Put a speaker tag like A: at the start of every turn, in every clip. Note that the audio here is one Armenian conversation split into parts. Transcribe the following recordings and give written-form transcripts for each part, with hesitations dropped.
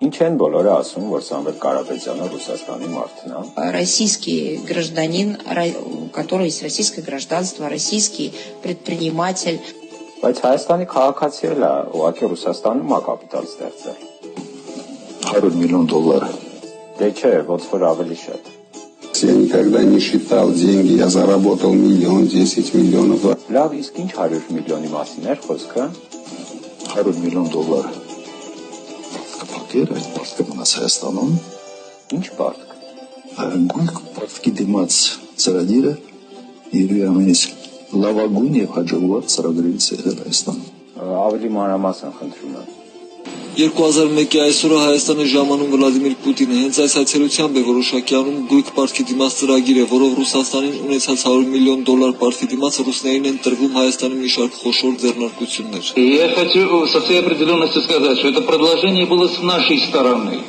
A: Ինչ են բոլորը ասում, որ Սամվել Կարապետյանը Ռուսաստանի մարդն է։
B: Российский гражданин, у которого есть российское гражданство, российский предприниматель.
A: Բայց Հայաստանի քաղաքացի էլ է, ուղղակի Ռուսաստանում է կապիտալ ստեղծել։
C: $100 million։
A: Դե չէ, ոնց որ ավելի շատ։
D: Я никогда не считал деньги, я заработал миллион, 10 миллионов.
A: Լավ, իսկ ինչ 100 միլիոնի մասին էր խոսքը։
C: $100 million։ Կապակեր այդ պարտքը մնաց Հայաստանում։
A: Ինչ պարտք։
C: Գույք պարտքի դիմաց ծրագիրը երևի ամենից լավագույն եւ հաջողված ծրագրերից է եղել Հայաստանում։
A: Ավելի մանրամասն խնդրում եմ։
E: 2001-ի այսօրը Հայաստանի ժամանում Վլադիմիր Պուտինը հենց այս այցելությամբ է որոշակի անում գույք պարտքի դիմաց ծրագիրը, որով Ռուսաստանին ունեցած $100 million պարտքի դիմաց ռուսներին են տրվում Հայաստանի մի շարք խոշոր ձեռնարկություններ։
F: Я хочу со всей определенностью сказать, что это предложение было с нашей стороны.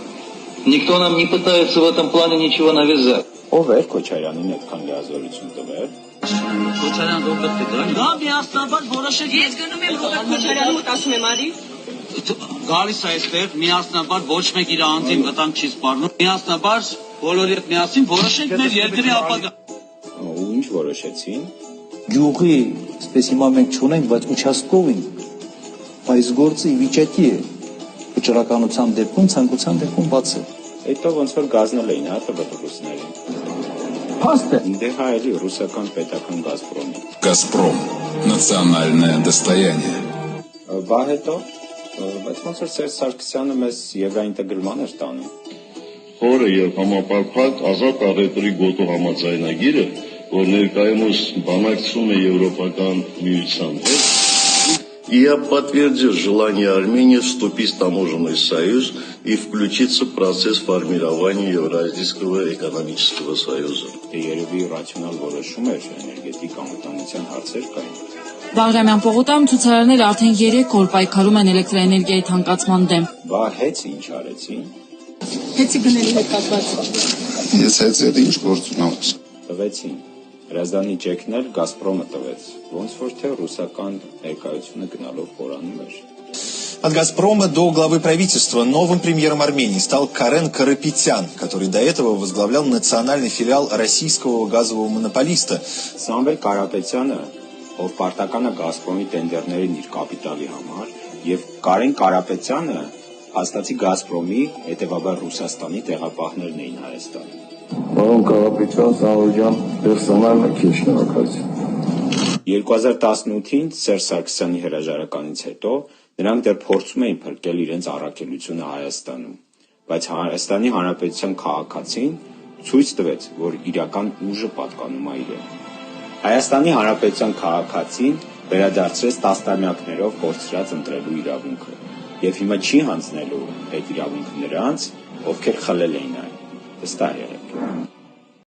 F: Никто нам не пытается в этом плане ничего навязать.
A: Ով էր Քոչարյանին այդքան լիազորություն տվել։
G: Քոչարյան Ռոբերտ Պետրոսյանը։ Դա միասնաբար որոշեք։ Ես գնում եմ Ռոբերտ Քոչարյանը մտածում եմ արի։ Գալիս է այստեղ միասնաբար ոչ մեկ իր անձին վտանգ չի սպառնում։ Միասնաբար բոլորի հետ միասին որոշենք մեր երկրի ապագա։
A: Ու ինչ որոշեցին։
H: Գյուղի այսպես հիմա մենք չունենք, բայց участковին այս գործը ի վիճակի է վճռականության դեպքում, ցանկության դեպքում բաց է։
A: Հետո ոնց որ գազնել էին, հա, տվել ռուսներին։
H: Փաստ է։
A: Դե հա էլի ռուսական պետական Գազպրոմի։
I: Газпром. Национальное достояние.
A: Բա հետո, բայց ոնց որ Սերժ Սարգսյանը մեզ եվրոինտեգրման էր տանում։
J: Օրը եւ համապարփակ ազատ առևտրի գոտու համաձայնագիրը, որ ներկայումս բանակցում է Եվրոպական միության հետ, я подтвердил желание Армении вступить в таможенный союз и включиться в процесс формирования Евразийского экономического союза.
A: Երևի ռացիոնալ որոշում էր էներգետիկ անվտանգության հարցեր կային։
K: Բաղրամյան պողոտայում ցուցարարները արդեն 3 օր պայքարում են էլեկտրաէներգիայի թանկացման դեմ։
A: Բա հեծը ինչ արեցին։
K: Հեծի գնելու հետ կապված։
D: Ես հետ ինչ գործ ունեմ։
A: Տվեցին։ Հրազդանի ճեկն էլ Գազպրոմը տվեց, ոնց որ թե ռուսական ներկայությունը գնալով խորանում էր։
L: От «Газпрома» до главы правительства новым премьером Армении стал Карен Карапетян, который до этого возглавлял национальный филиал российского газового монополиста.
A: Սամվել Կարապետյանը, ով պարտական է Գազպրոմի տենդերներին իր կապիտալի համար, եւ Կարեն Կարապետյանը հաստատի Գազպրոմի, հետեւաբար Ռուսաստանի տեղապահներն էին Հայաստանում։
C: Պարոն Կարապետյան, Սամվելյան, պերսոնալ քիչ շնորհակալություն։
A: 2018-ին Սերժ Սարգսյանի հրաժարականից հետո նրանք դեռ փորձում էին փրկել իրենց առաքելությունը Հայաստանում, բայց Հայաստանի Հանրապետության քաղաքացին ցույց տվեց, որ իրական ուժը պատկանում է իրեն։ Հայաստանի Հանրապետության քաղաքացին վերադարձրեց տասնամյակներով կորցրած ընտրելու իրավունքը եւ հիմա չի հանձնելու այդ իրավունքը նրանց, ովքեր խլել էին այն։ Վստահ եղեք։